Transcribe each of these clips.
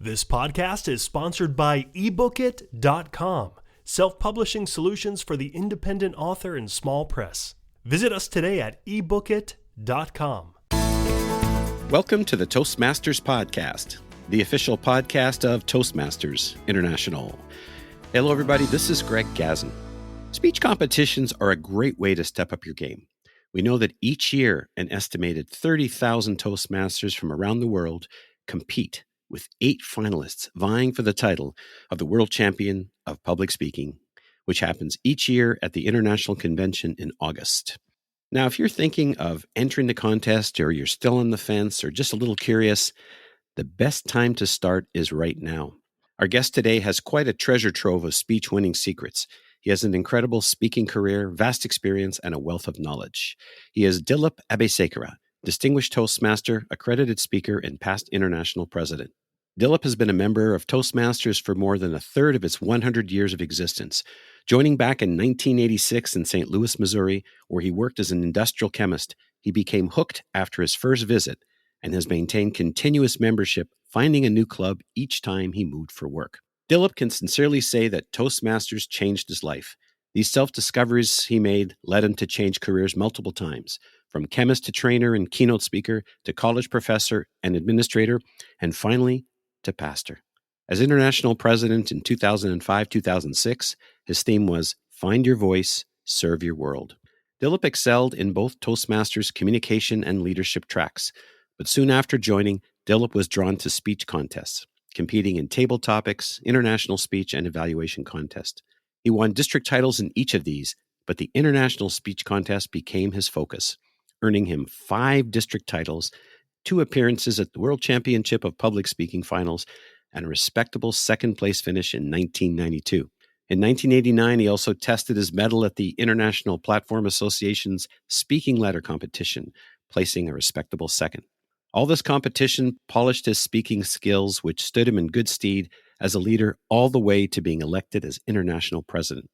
This podcast is sponsored by ebookit.com, self-publishing solutions for the independent author and small press. Visit us today at ebookit.com. Welcome to the Toastmasters Podcast, the official podcast of Toastmasters International. Hello, everybody. This is Greg Gazin. Speech competitions are a great way to step up your game. We know that each year, an estimated 30,000 Toastmasters from around the world compete, with 8 finalists vying for the title of the World Champion of Public Speaking, which happens each year at the International Convention in August. Now, if you're thinking of entering the contest, or you're still on the fence, or just a little curious, the best time to start is right now. Our guest today has quite a treasure trove of speech-winning secrets. He has an incredible speaking career, vast experience, and a wealth of knowledge. He is Dilip Abayasekara, Distinguished Toastmaster, accredited speaker, and past international president. Dilip has been a member of Toastmasters for more than a third of its 100 years of existence, joining back in 1986 in St. Louis, Missouri, where he worked as an industrial chemist. He became hooked after his first visit and has maintained continuous membership, finding a new club each time he moved for work. Dilip can sincerely say that Toastmasters changed his life. These self-discoveries he made led him to change careers multiple times, from chemist to trainer and keynote speaker to college professor and administrator, and finally to pastor. As international president in 2005-2006, his theme was Find Your Voice, Serve Your World. Dilip excelled in both Toastmasters communication and leadership tracks, but soon after joining, Dilip was drawn to speech contests, competing in table topics, international speech, and evaluation contest. He won district titles in each of these, but the international speech contest became his focus, earning him 5 district titles, 2 appearances at the World Championship of Public Speaking Finals, and a respectable second-place finish in 1992. In 1989, he also tested his mettle at the International Platform Association's Speaking Letter competition, placing a respectable second. All this competition polished his speaking skills, which stood him in good stead as a leader all the way to being elected as international president.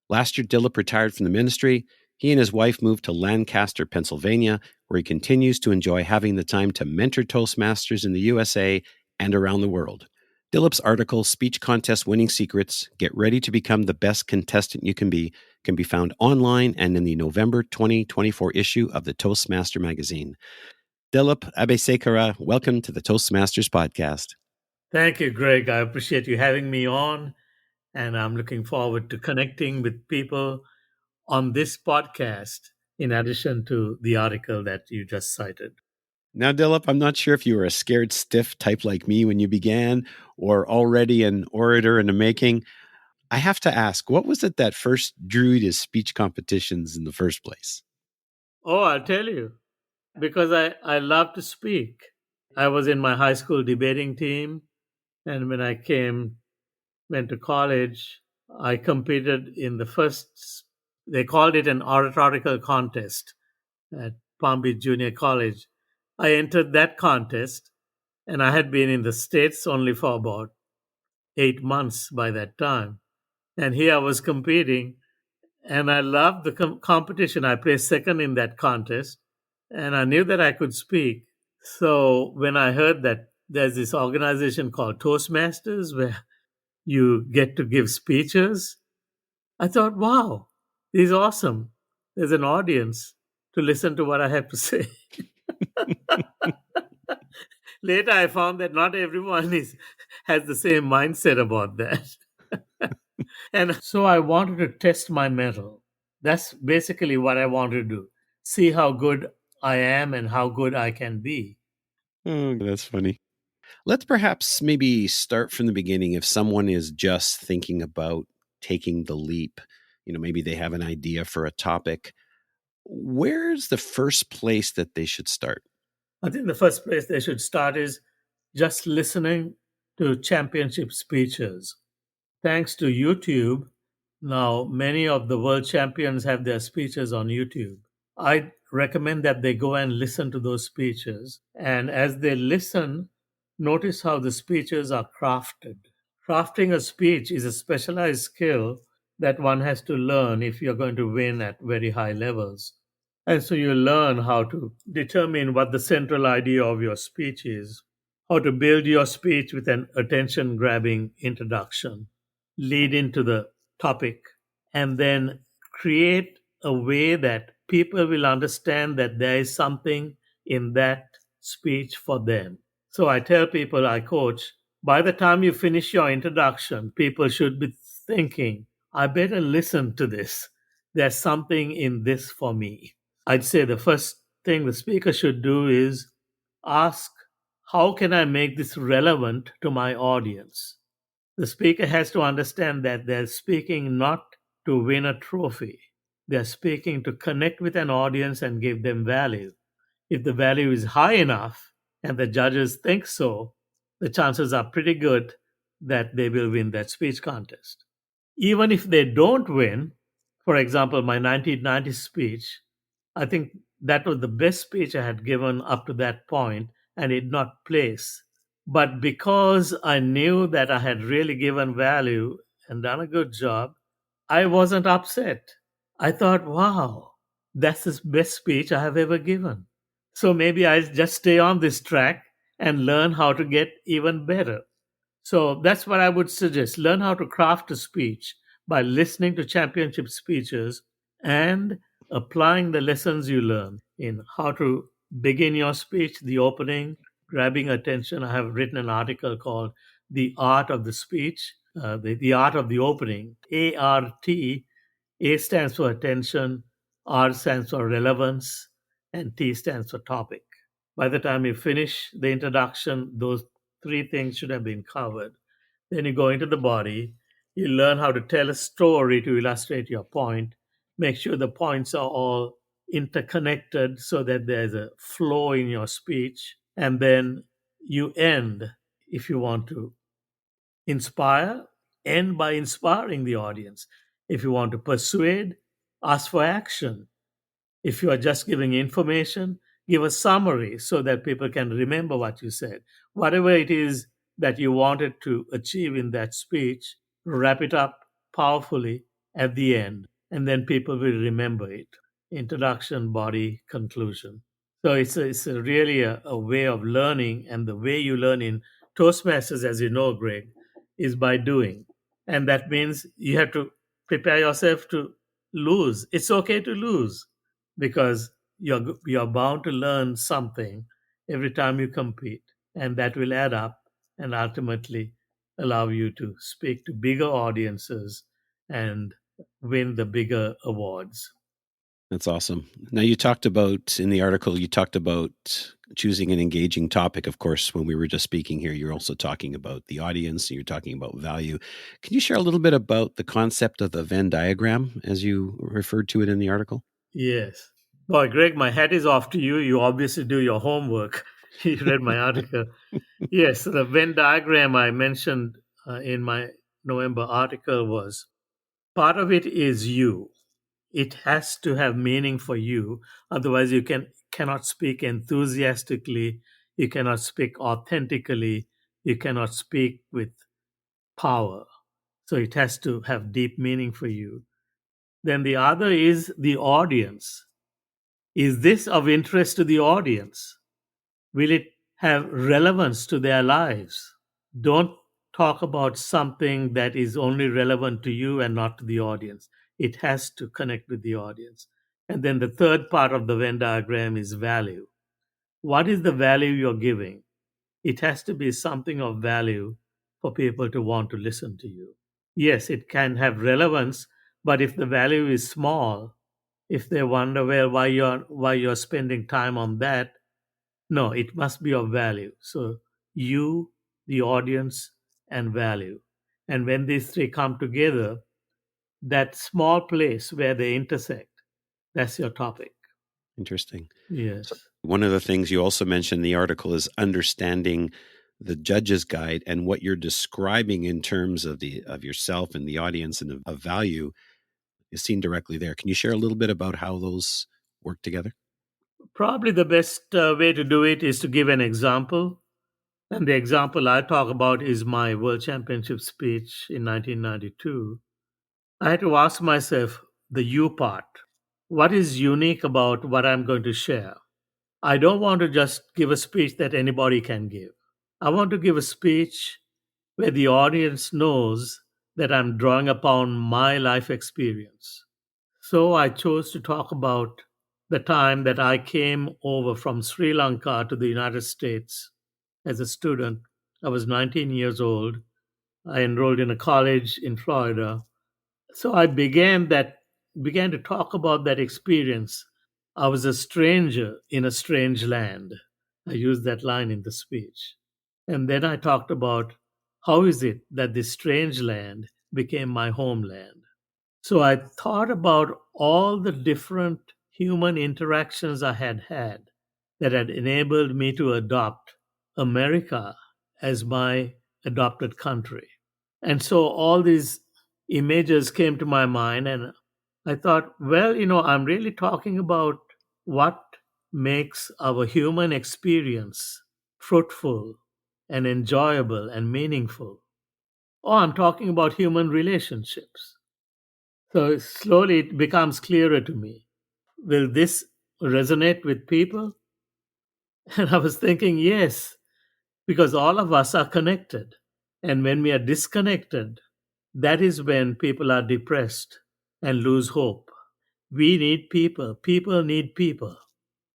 Last year, Dilip retired from the ministry. He and his wife moved to Lancaster, Pennsylvania, where he continues to enjoy having the time to mentor Toastmasters in the USA and around the world. Dilip's article, Speech Contest Winning Secrets, Get Ready to Become the Best Contestant You Can be found online and in the November 2024 issue of the Toastmaster magazine. Dilip Abayasekara, welcome to the Toastmasters Podcast. Thank you, Greg. I appreciate you having me on, and I'm looking forward to connecting with people on this podcast, in addition to the article that you just cited. Now, Dilip, I'm not sure if you were a scared stiff type like me when you began, or already an orator in the making. I have to ask, what was it that first drew you to speech competitions in the first place? Oh, I'll tell you. Because I love to speak. I was in my high school debating team, and when I went to college, I competed in the first, they called it an oratorical contest at Palm Beach Junior College. I entered that contest, and I had been in the States only for about 8 months by that time. And here I was competing, and I loved the competition. I placed second in that contest. And I knew that I could speak. So when I heard that there's this organization called Toastmasters where you get to give speeches, I thought, wow, this is awesome. There's an audience to listen to what I have to say. Later, I found that not everyone has the same mindset about that. And so I wanted to test my mettle. That's basically what I wanted to do. See how good I am and how good I can be. Oh, that's funny. Let's perhaps maybe start from the beginning. If someone is just thinking about taking the leap, maybe they have an idea for a topic, where's the first place that they should start? I think the first place they should start is just listening to championship speeches. Thanks to YouTube, now many of the world champions have their speeches on YouTube. I recommend that they go and listen to those speeches. And as they listen, notice how the speeches are crafted. Crafting a speech is a specialized skill that one has to learn if you're going to win at very high levels. And so you learn how to determine what the central idea of your speech is, how to build your speech with an attention grabbing introduction, lead into the topic, and then create a way that people will understand that there is something in that speech for them. So I tell people I coach, by the time you finish your introduction, people should be thinking, I better listen to this. There's something in this for me. I'd say the first thing the speaker should do is ask, how can I make this relevant to my audience? The speaker has to understand that they're speaking not to win a trophy. They're speaking to connect with an audience and give them value. If the value is high enough and the judges think so, the chances are pretty good that they will win that speech contest. Even if they don't win, for example, my 1990 speech, I think that was the best speech I had given up to that point, and it did not place. But because I knew that I had really given value and done a good job, I wasn't upset. I thought, wow, that's the best speech I have ever given. So maybe I just stay on this track and learn how to get even better. So that's what I would suggest. Learn how to craft a speech by listening to championship speeches and applying the lessons you learn in how to begin your speech, the opening, grabbing attention. I have written an article called The Art of the Speech, the Art of the Opening, ART. A stands for attention, R stands for relevance, and T stands for topic. By the time you finish the introduction, those three things should have been covered. Then you go into the body, you learn how to tell a story to illustrate your point, make sure the points are all interconnected so that there's a flow in your speech, and then you end, if you want to inspire, end by inspiring the audience. If you want to persuade, ask for action. If you are just giving information, give a summary so that people can remember what you said. Whatever it is that you wanted to achieve in that speech, wrap it up powerfully at the end, and then people will remember it. Introduction, body, conclusion. So it's really a way of learning, and the way you learn in Toastmasters, as you know, Greg, is by doing. And that means you have to prepare yourself to lose. It's okay to lose because you're bound to learn something every time you compete, and that will add up and ultimately allow you to speak to bigger audiences and win the bigger awards. That's awesome. Now, you talked about in the article, you talked about choosing an engaging topic. Of course, when we were just speaking here, you're also talking about the audience and you're talking about value. Can you share a little bit about the concept of the Venn diagram as you referred to it in the article? Yes. Boy, Greg, my hat is off to you. You obviously do your homework. You read my article. Yes, the Venn diagram I mentioned in my November article was part of it is you. It has to have meaning for you. Otherwise, you cannot speak enthusiastically. You cannot speak authentically. You cannot speak with power. So it has to have deep meaning for you. Then the other is the audience. Is this of interest to the audience? Will it have relevance to their lives? Don't talk about something that is only relevant to you and not to the audience. It has to connect with the audience. And then the third part of the Venn diagram is value. What is the value you're giving? It has to be something of value for people to want to listen to you. Yes, it can have relevance, but if the value is small, if they wonder, well, why you're spending time on that, no, it must be of value. So you, the audience, and value. And when these three come together, that small place where they intersect, that's your topic. Interesting. Yes. So one of the things you also mentioned in the article is understanding the judge's guide and what you're describing in terms of yourself and the audience and of value is seen directly there. Can you share a little bit about how those work together? Probably the best way to do it is to give an example. And the example I talk about is my World Championship speech in 1992. I had to ask myself the you part. What is unique about what I'm going to share? I don't want to just give a speech that anybody can give. I want to give a speech where the audience knows that I'm drawing upon my life experience. So I chose to talk about the time that I came over from Sri Lanka to the United States as a student. I was 19 years old. I enrolled in a college in Florida. So I began to talk about that experience. I was a stranger in a strange land. I used that line in the speech. And then I talked about how is it that this strange land became my homeland. So I thought about all the different human interactions I had had that had enabled me to adopt America as my adopted country. And so all these images came to my mind, and I thought, well, I'm really talking about what makes our human experience fruitful and enjoyable and meaningful. Oh, I'm talking about human relationships. So slowly it becomes clearer to me. Will this resonate with people? And I was thinking, yes, because all of us are connected. And when we are disconnected, that is when people are depressed and lose hope. We need people. People need people.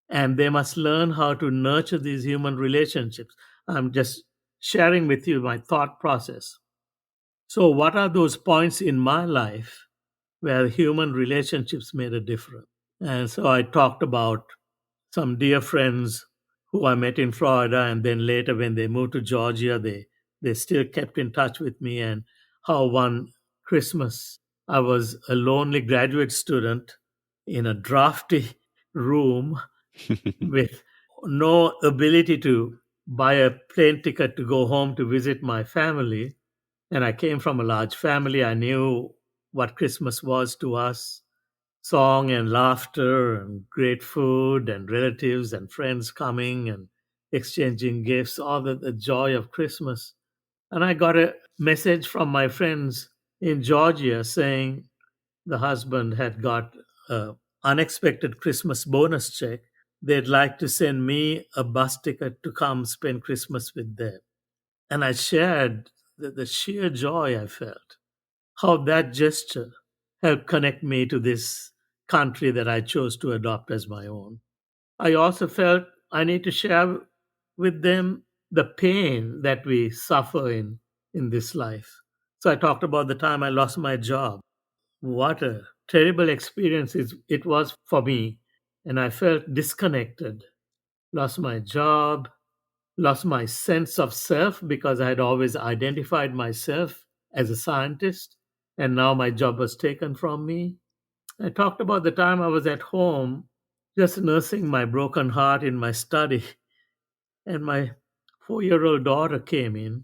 And they must learn how to nurture these human relationships. I'm just sharing with you my thought process. So, what are those points in my life where human relationships made a difference? And so I talked about some dear friends who I met in Florida, and then later when they moved to Georgia, they still kept in touch with me. And how one Christmas I was a lonely graduate student in a drafty room with no ability to buy a plane ticket to go home to visit my family. And I came from a large family. I knew what Christmas was to us: song and laughter and great food and relatives and friends coming and exchanging gifts, all the joy of Christmas. And I got a message from my friends in Georgia saying the husband had got an unexpected Christmas bonus check. They'd like to send me a bus ticket to come spend Christmas with them. And I shared the sheer joy I felt, how that gesture helped connect me to this country that I chose to adopt as my own. I also felt I need to share with them the pain that we suffer in this life. So I talked about the time I lost my job. What a terrible experience it was for me. And I felt disconnected, lost my job, lost my sense of self because I had always identified myself as a scientist, and now my job was taken from me. I talked about the time I was at home just nursing my broken heart in my study, and my 4-year-old daughter came in.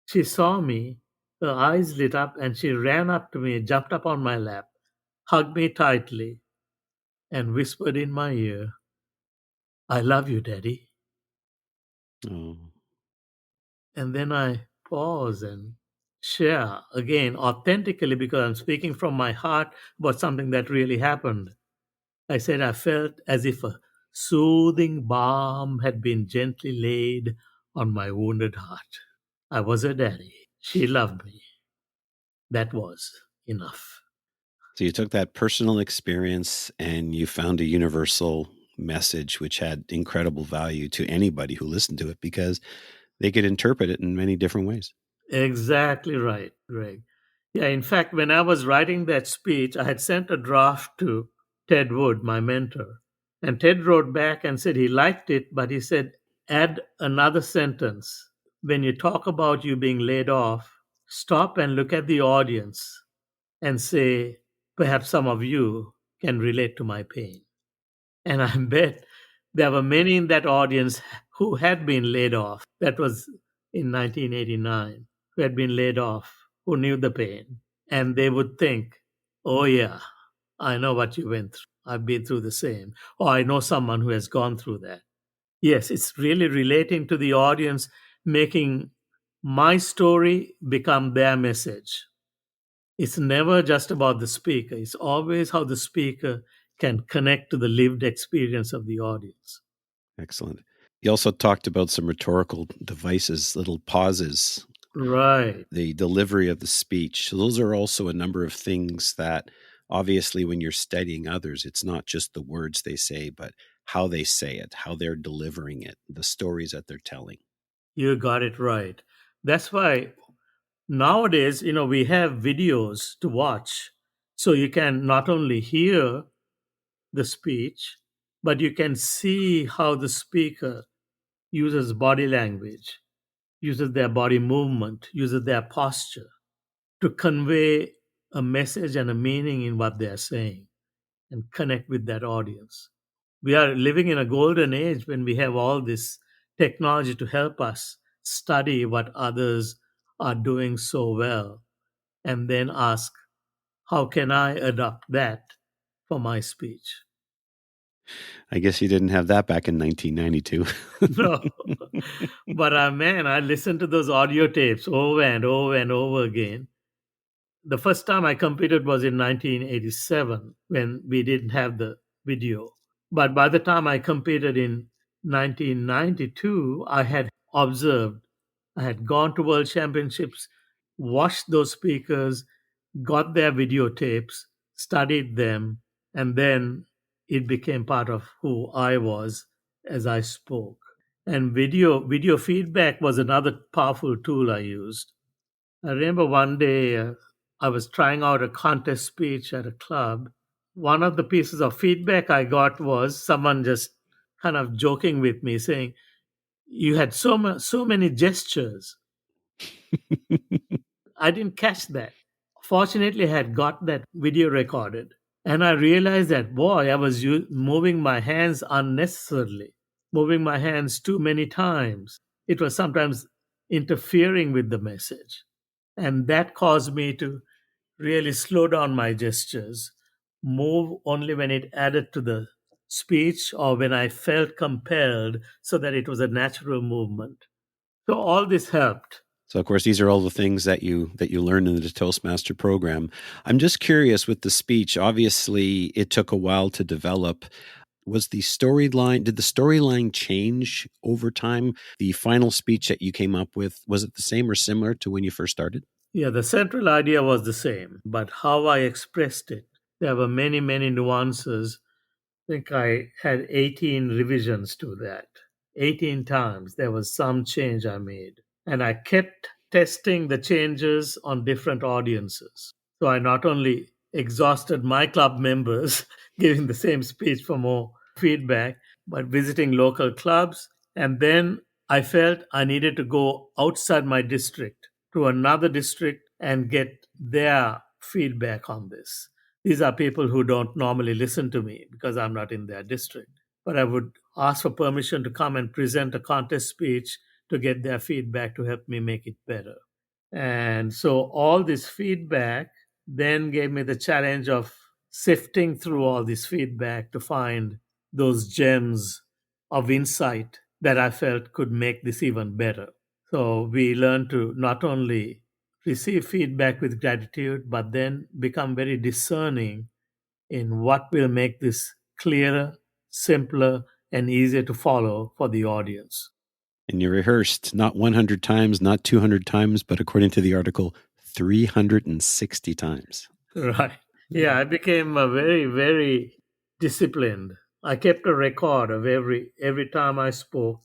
She saw me, her eyes lit up, and she ran up to me, jumped up on my lap, hugged me tightly, and whispered in my ear, "I love you, Daddy." Oh, And then I pause and share again authentically because I'm speaking from my heart about something that really happened. I said I felt as if a soothing balm had been gently laid on my wounded heart. I was her daddy. She loved me. That was enough. so you took that personal experience and you found a universal message which had incredible value to anybody who listened to it because they could interpret it in many different ways. Exactly right, Greg. Yeah, in fact, when I was writing that speech, I had sent a draft to Ted Wood, my mentor. And Ted wrote back and said he liked it, but he said, add another sentence. When you talk about you being laid off, stop and look at the audience and say, perhaps some of you can relate to my pain. And I bet there were many in that audience who had been laid off. That was in 1989, who had been laid off, who knew the pain. And they would think, oh, yeah, I know what you went through. I've been through the same. Or I know someone who has gone through that. Yes, it's really relating to the audience, making my story become their message. It's never just about the speaker, it's always how the speaker can connect to the lived experience of the audience. Excellent. You also talked about some rhetorical devices, little pauses, Right. the delivery of the speech. So those are also a number of things that obviously when you're studying others, it's not just the words they say, but how they say it, how they're delivering it, the stories that they're telling. You got it right. That's why nowadays, we have videos to watch. So you can not only hear the speech, but you can see how the speaker uses body language, uses their body movement, uses their posture to convey a message and a meaning in what they are saying and connect with that audience. We are living in a golden age when we have all this technology to help us study what others are doing so well and then ask, how can I adopt that for my speech? I guess you didn't have that back in 1992. No. But man, I listened to those audio tapes over and over and over again. The first time I competed was in 1987 when we didn't have the video. But by the time I competed in 1992, I had observed, I had gone to World Championships, watched those speakers, got their videotapes, studied them, and then it became part of who I was as I spoke. And video feedback was another powerful tool I used. I remember one day I was trying out a contest speech at a club. One of the pieces of feedback I got was someone just kind of joking with me, saying, "You had so many gestures." I didn't catch that. Fortunately, I had got that video recorded. And I realized that, boy, I was moving my hands unnecessarily, moving my hands too many times. It was sometimes interfering with the message. And that caused me to really slow down my gestures, move only when it added to the speech or when I felt compelled so that it was a natural movement. So all this helped. So, of course, these are all the things that you learned in the Toastmaster program. I'm just curious with the speech. Obviously, it took a while to develop. Did the storyline change over time? The final speech that you came up with, was it the same or similar to when you first started? Yeah, the central idea was the same, but how I expressed it, there were many, many nuances. I think I had 18 revisions to that. 18 times there was some change I made. And I kept testing the changes on different audiences. So I not only exhausted my club members giving the same speech for more feedback, but visiting local clubs. And then I felt I needed to go outside my district to another district and get their feedback on this. These are people who don't normally listen to me because I'm not in their district. But I would ask for permission to come and present a contest speech to get their feedback to help me make it better. And so all this feedback then gave me the challenge of sifting through all this feedback to find those gems of insight that I felt could make this even better. So we learned to not only receive feedback with gratitude, but then become very discerning in what will make this clearer, simpler, and easier to follow for the audience. And you rehearsed not 100 times, not 200 times, but according to the article, 360 times. Right. Yeah, I became a very, very disciplined. I kept a record of every time I spoke.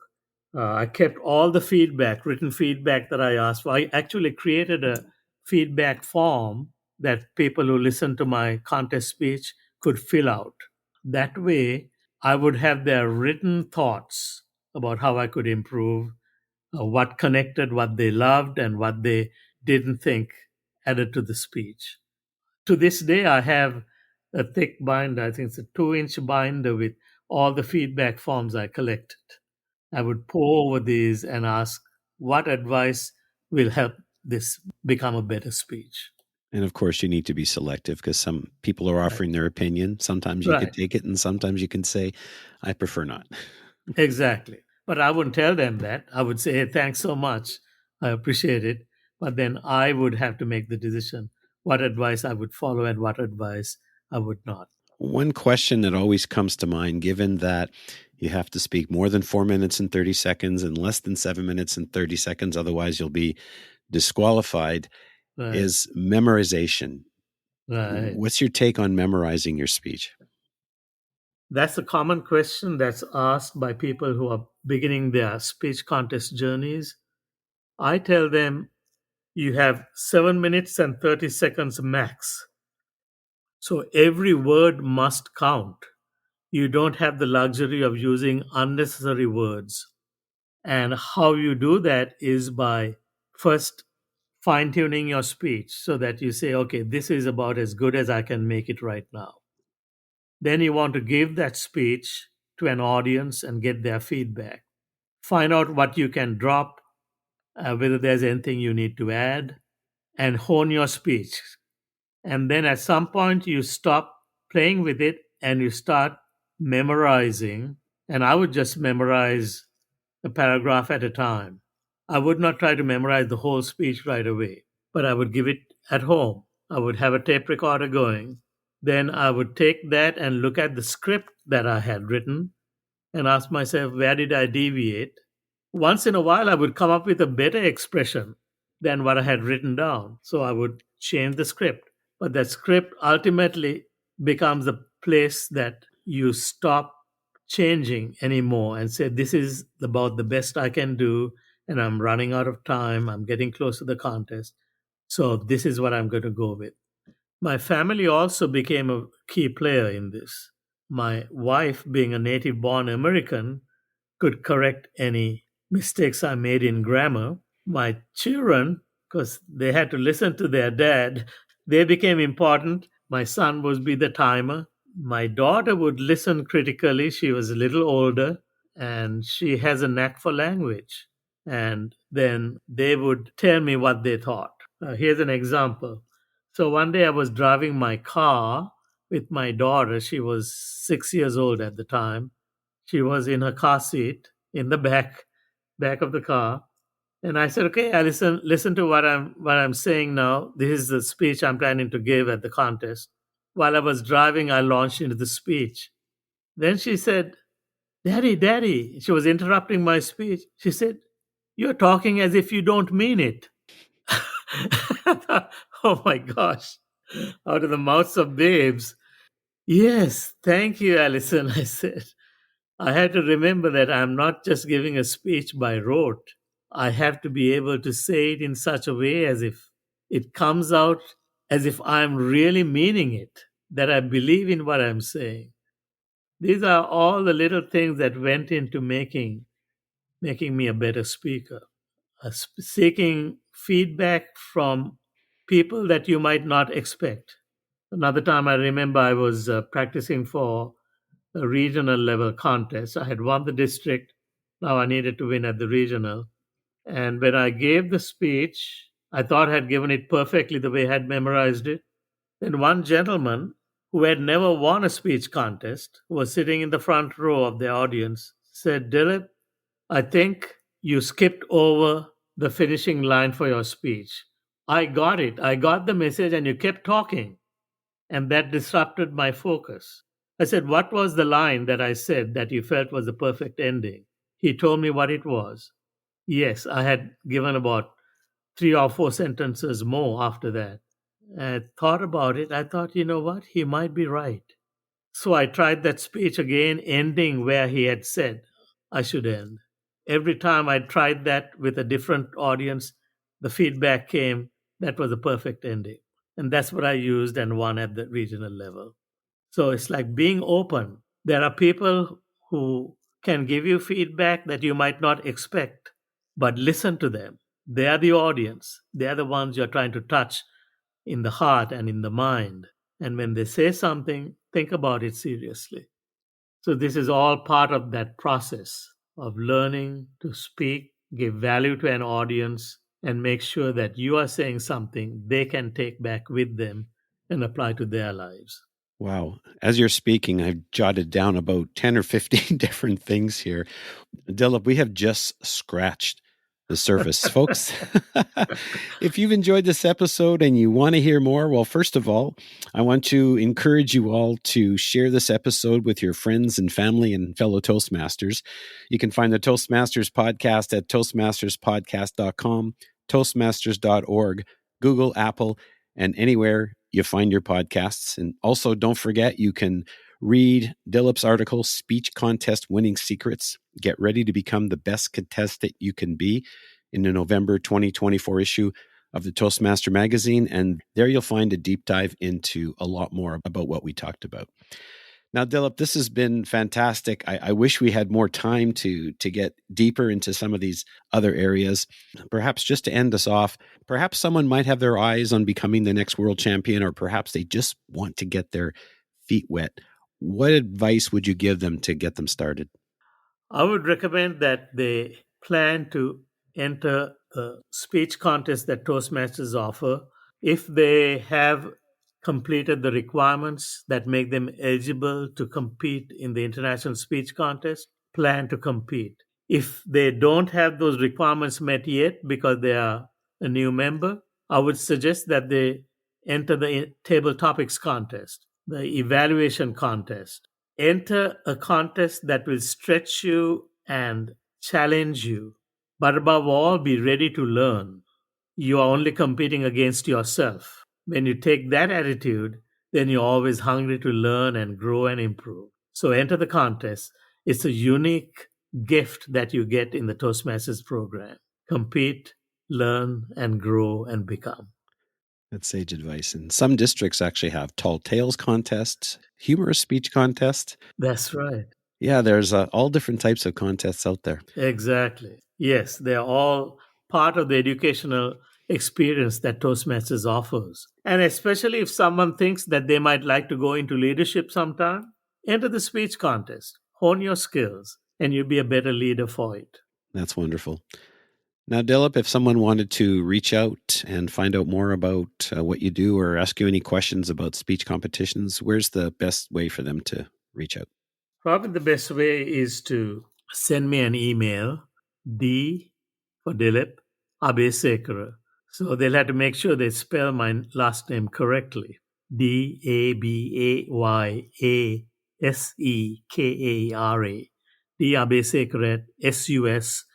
I kept all the feedback, written feedback that I asked for. I actually created a feedback form that people who listened to my contest speech could fill out. That way, I would have their written thoughts about how I could improve, what connected, what they loved, and what they didn't think added to the speech. To this day, I have a thick binder. I think it's a 2-inch binder with all the feedback forms I collected. I would pour over these and ask what advice will help this become a better speech. And of course, you need to be selective because some people are offering their opinion. Sometimes you could Right. take it, and sometimes you can say, I prefer not. Exactly. But I wouldn't tell them that. I would say, hey, thanks so much. I appreciate it. But then I would have to make the decision what advice I would follow and what advice I would not. One question that always comes to mind, given that You have to speak more than 4 minutes and 30 seconds and less than 7 minutes and 30 seconds. Otherwise, you'll be disqualified. Right. Is memorization. Right. What's your take on memorizing your speech? That's a common question that's asked by people who are beginning their speech contest journeys. I tell them you have 7 minutes and 30 seconds max. So every word must count. You don't have the luxury of using unnecessary words. And how you do that is by first fine tuning your speech so that you say, okay, this is about as good as I can make it right now. Then you want to give that speech to an audience and get their feedback. Find out what you can drop, whether there's anything you need to add, and hone your speech. And then at some point, you stop playing with it and you start memorizing. And I would just memorize a paragraph at a time. I would not try to memorize the whole speech right away, but I would give it at home. I would have a tape recorder going. Then I would take that and look at the script that I had written and ask myself, where did I deviate? Once in a while, I would come up with a better expression than what I had written down. So I would change the script. But that script ultimately becomes the place that you stop changing anymore and say, this is about the best I can do. And I'm running out of time. I'm getting close to the contest. So this is what I'm going to go with. My family also became a key player in this. My wife, being a native born American, could correct any mistakes I made in grammar. My children, because they had to listen to their dad, they became important. My son would be the timer. My daughter would listen critically. She was a little older and she has a knack for language. And then they would tell me what they thought. Here's an example. So one day I was driving my car with my daughter. She was 6 years old at the time. She was in her car seat in the back of the car. And I said, okay, Alison, listen to what I'm saying now. This is the speech I'm planning to give at the contest. While I was driving, I launched into the speech. Then she said, Daddy, she was interrupting my speech. She said, you're talking as if you don't mean it. Oh my gosh. Out of the mouths of babes. Yes, thank you, Alison, I said. I had to remember that I'm not just giving a speech by rote. I have to be able to say it in such a way as if it comes out as if I'm really meaning it, that I believe in what I'm saying. These are all the little things that went into making me a better speaker. Seeking feedback from people that you might not expect. Another time I remember I was practicing for a regional level contest. I had won the district. Now I needed to win at the regional. And when I gave the speech, I thought I had given it perfectly the way I had memorized it. Then one gentleman who had never won a speech contest, who was sitting in the front row of the audience, said, Dilip, I think you skipped over the finishing line for your speech. I got it. I got the message, and you kept talking. And that disrupted my focus. I said, what was the line that I said that you felt was the perfect ending? He told me what it was. Yes, I had given about 3 or 4 sentences more after that. I thought about it. I thought, you know what? He might be right. So I tried that speech again, ending where he had said I should end. Every time I tried that with a different audience, the feedback came that was a perfect ending. And that's what I used and won at the regional level. So it's like being open. There are people who can give you feedback that you might not expect, but listen to them. They are the audience. They are the ones you're trying to touch in the heart and in the mind. And when they say something, think about it seriously. So this is all part of that process of learning to speak, give value to an audience, and make sure that you are saying something they can take back with them and apply to their lives. Wow. As you're speaking, I've jotted down about 10 or 15 different things here. Dilip, we have just scratched the surface, folks. If you've enjoyed this episode and you want to hear more, well, first of all, I want to encourage you all to share this episode with your friends and family and fellow Toastmasters. You can find the Toastmasters podcast at toastmasterspodcast.com, toastmasters.org, Google, Apple, and anywhere you find your podcasts. And also, don't forget, you can read Dilip's article, Speech Contest Winning Secrets. Get ready to become the best contestant you can be, in the November 2024 issue of the Toastmaster magazine. And there you'll find a deep dive into a lot more about what we talked about. Now, Dilip, this has been fantastic. I wish we had more time to get deeper into some of these other areas. Perhaps just to end us off, perhaps someone might have their eyes on becoming the next world champion, or perhaps they just want to get their feet wet. What advice would you give them to get them started? I would recommend that they plan to enter a speech contest that Toastmasters offer. If they have completed the requirements that make them eligible to compete in the international speech contest, plan to compete. If they don't have those requirements met yet because they are a new member, I would suggest that they enter the table topics contest, the evaluation contest. Enter a contest that will stretch you and challenge you, but above all, be ready to learn. You are only competing against yourself. When you take that attitude, then you're always hungry to learn and grow and improve. So enter the contest. It's a unique gift that you get in the Toastmasters program. Compete, learn, and grow and become. That's sage advice. And some districts actually have tall tales contests, humorous speech contests. That's right. Yeah, there's all different types of contests out there. Exactly. Yes, they're all part of the educational experience that Toastmasters offers. And especially if someone thinks that they might like to go into leadership sometime, enter the speech contest, hone your skills, and you'll be a better leader for it. That's wonderful. Now, Dilip, if someone wanted to reach out and find out more about what you do or ask you any questions about speech competitions, where's the best way for them to reach out? Probably the best way is to send me an email, D for Dilip Abayasekara. So they'll have to make sure they spell my last name correctly. DABAYASEKARA. D Abayasekara at susumc.org.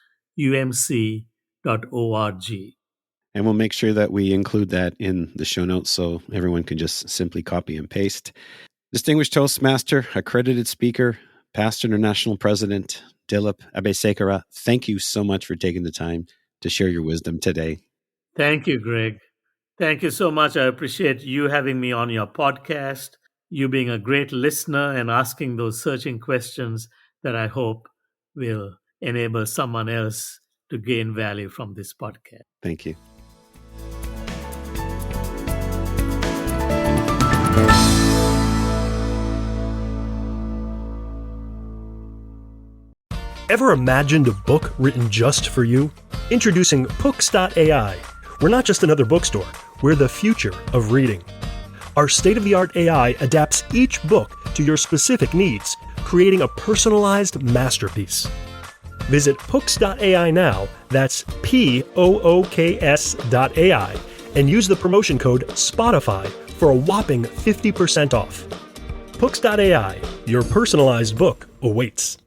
And we'll make sure that we include that in the show notes so everyone can just simply copy and paste. Distinguished Toastmaster, accredited speaker, past international president, Dilip Abayasekara, thank you so much for taking the time to share your wisdom today. Thank you, Greg. Thank you so much. I appreciate you having me on your podcast, you being a great listener and asking those searching questions that I hope will enable someone else to gain value from this podcast. Thank you. Ever imagined a book written just for you? Introducing Books.ai. We're not just another bookstore, we're the future of reading. Our state-of-the-art AI adapts each book to your specific needs, creating a personalized masterpiece. Visit Books.ai now, that's POOKS.ai, and use the promotion code SPOTIFY for a whopping 50% off. Books.ai, your personalized book awaits.